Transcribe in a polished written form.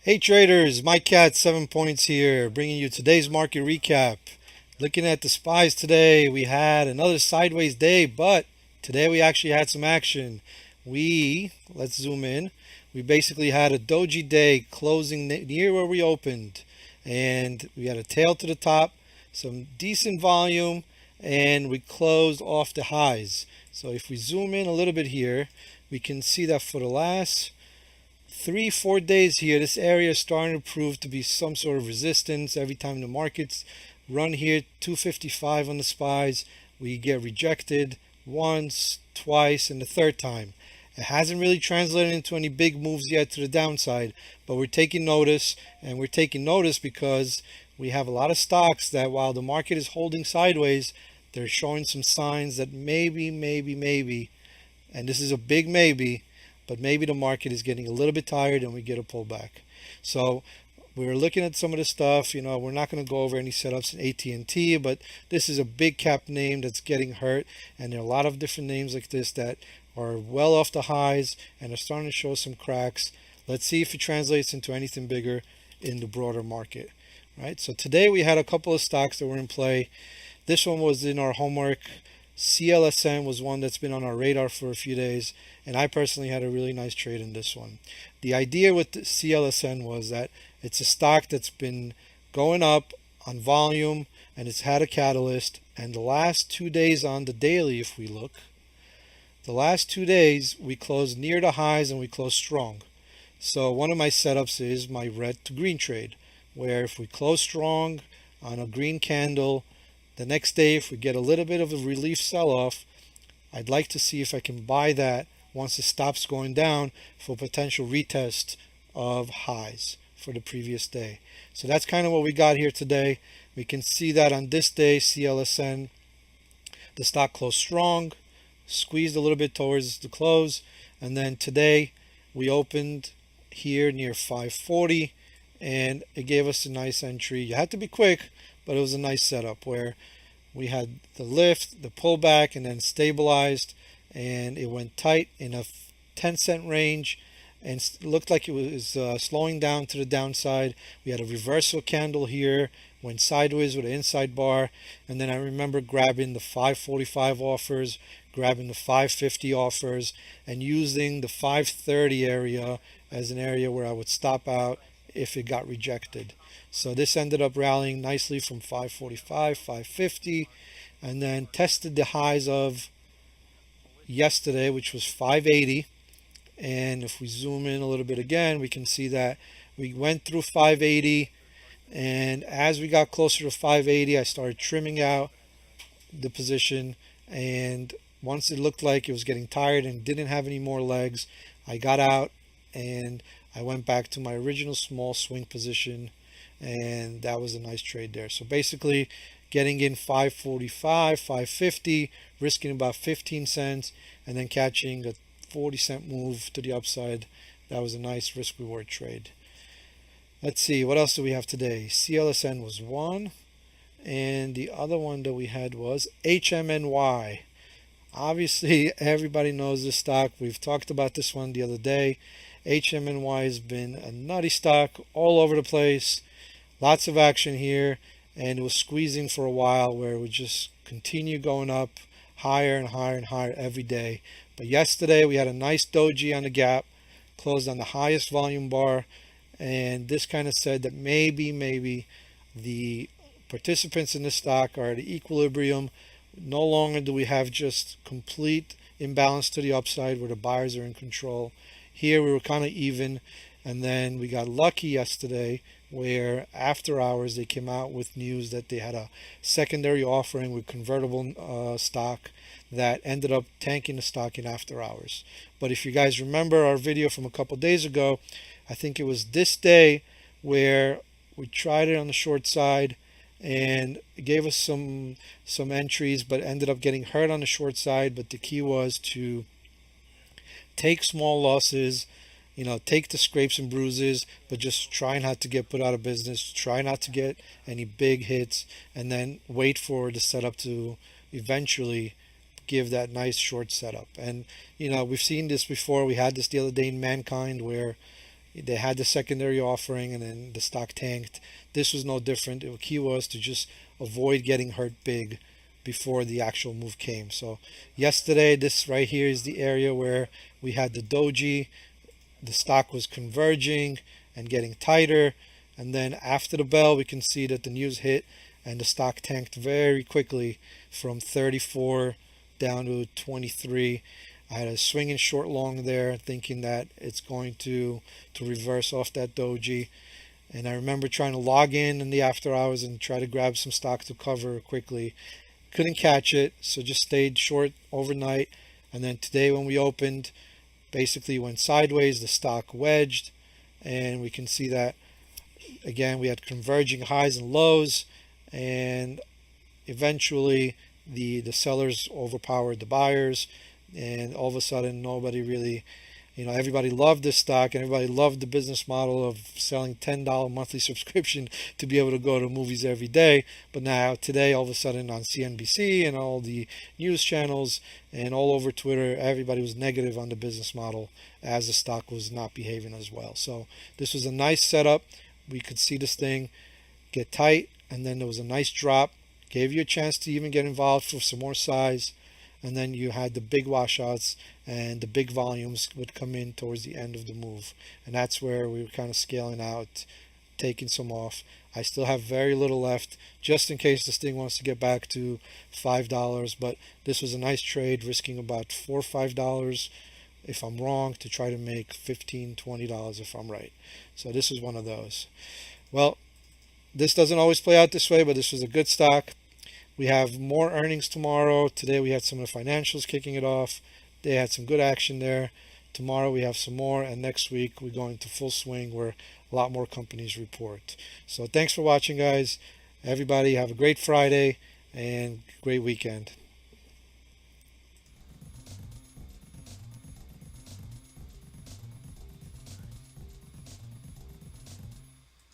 Hey traders, Mike Katz, 7 points here, bringing you today's market recap. Looking at the SPYs today, we had another sideways day, but today we actually had some action. Let's zoom in, we basically had a doji day closing near where we opened, and we had a tail to the top, some decent volume, and we closed off the highs. So if we zoom in a little bit here, we can see that for the last 3 4 days here, this area is starting to prove to be some sort of resistance. Every time the markets run here 255 on the spies, we get rejected once, twice, and the third time. It hasn't really translated into any big moves yet to the downside, but we're taking notice, and we're taking notice because we have a lot of stocks that, while the market is holding sideways, they're showing some signs that maybe, and this is a big maybe, but maybe the market is getting a little bit tired and we get a pullback. So we're looking at some of the stuff. We're not going to go over any setups in AT&T, but this is a big cap name that's getting hurt, and there are a lot of different names like this that are well off the highs and are starting to show some cracks. Let's see if it translates into anything bigger in the broader market. Right. So today we had a couple of stocks that were in play. This one was in our homework. CLSN was one that's been on our radar for a few days, and I personally had a really nice trade in this one. The idea with the CLSN was that it's a stock that's been going up on volume, and it's had a catalyst, and the last 2 days on the daily, if we look, the last 2 days we closed near the highs and we closed strong. So one of my setups is my red to green trade, where if we close strong on a green candle, the next day, if we get a little bit of a relief sell-off, I'd like to see if I can buy that once it stops going down for potential retest of highs for the previous day. So that's kind of what we got here today. We can see that on this day, CLSN, the stock closed strong, squeezed a little bit towards the close, and then today we opened here near 540, and it gave us a nice entry. You had to be quick, but it was a nice setup where we had the lift, the pullback, and then stabilized, and it went tight in a 10-cent range, and looked like it was slowing down to the downside. We had a reversal candle here, went sideways with an inside bar, and then I remember grabbing the 545 offers, grabbing the 550 offers, and using the 530 area as an area where I would stop out if it got rejected. So this ended up rallying nicely from 545, 550, and then tested the highs of yesterday, which was 580. And if we zoom in a little bit again, we can see that we went through 580, and as we got closer to 580, I started trimming out the position, and once it looked like it was getting tired and didn't have any more legs, I got out and I went back to my original small swing position, and that was a nice trade there. So basically getting in 545, 550, risking about 15 cents, and then catching a 40-cent move to the upside. That was a nice risk reward trade. Let's see, what else do we have today? CLSN was one, and the other one that we had was HMNY. Obviously everybody knows this stock. We've talked about this one the other day. HMNY has been a nutty stock all over the place. Lots of action here, and it was squeezing for a while where it would just continue going up higher and higher and higher every day. But yesterday we had a nice doji on the gap, closed on the highest volume bar, and this kind of said that maybe the participants in the stock are at equilibrium. No longer do we have just complete imbalance to the upside where the buyers are in control. Here we were kind of even, and then we got lucky yesterday where after hours they came out with news that they had a secondary offering with convertible stock that ended up tanking the stock in after hours. But if you guys remember our video from a couple days ago, I think it was this day where we tried it on the short side, and it gave us some entries, but ended up getting hurt on the short side. But the key was to take small losses, take the scrapes and bruises, but just try not to get put out of business, try not to get any big hits, and then wait for the setup to eventually give that nice short setup. And we've seen this before. We had this the other day in Mankind where They had the secondary offering and then the stock tanked. This was no different. The key was to just avoid getting hurt big before the actual move came. So yesterday, this right here is the area where we had the doji. The stock was converging and getting tighter. And then after the bell, we can see that the news hit and the stock tanked very quickly from 34 down to 23. I had a swinging short long there, thinking that it's going to reverse off that doji. And I remember trying to log in the after hours and try to grab some stock to cover quickly. Couldn't catch it, so just stayed short overnight. And then today when we opened, basically went sideways. The stock wedged, and we can see that again we had converging highs and lows, and eventually the sellers overpowered the buyers, and all of a sudden nobody really, everybody loved this stock and everybody loved the business model of selling $10 monthly subscription to be able to go to movies every day. But now today, all of a sudden on CNBC and all the news channels and all over Twitter, everybody was negative on the business model as the stock was not behaving as well. So this was a nice setup. We could see this thing get tight, and then there was a nice drop, gave you a chance to even get involved for some more size. And then you had the big washouts and the big volumes would come in towards the end of the move. And that's where we were kind of scaling out, taking some off. I still have very little left just in case this thing wants to get back to $5. But this was a nice trade, risking about $4 or $5 if I'm wrong to try to make $15, $20 if I'm right. So this is one of those. Well, this doesn't always play out this way, but this was a good stock. We have more earnings tomorrow. Today we had some of the financials kicking it off. They had some good action there. Tomorrow we have some more, and next week we go into full swing where a lot more companies report. So thanks for watching, guys. Everybody have a great Friday and great weekend.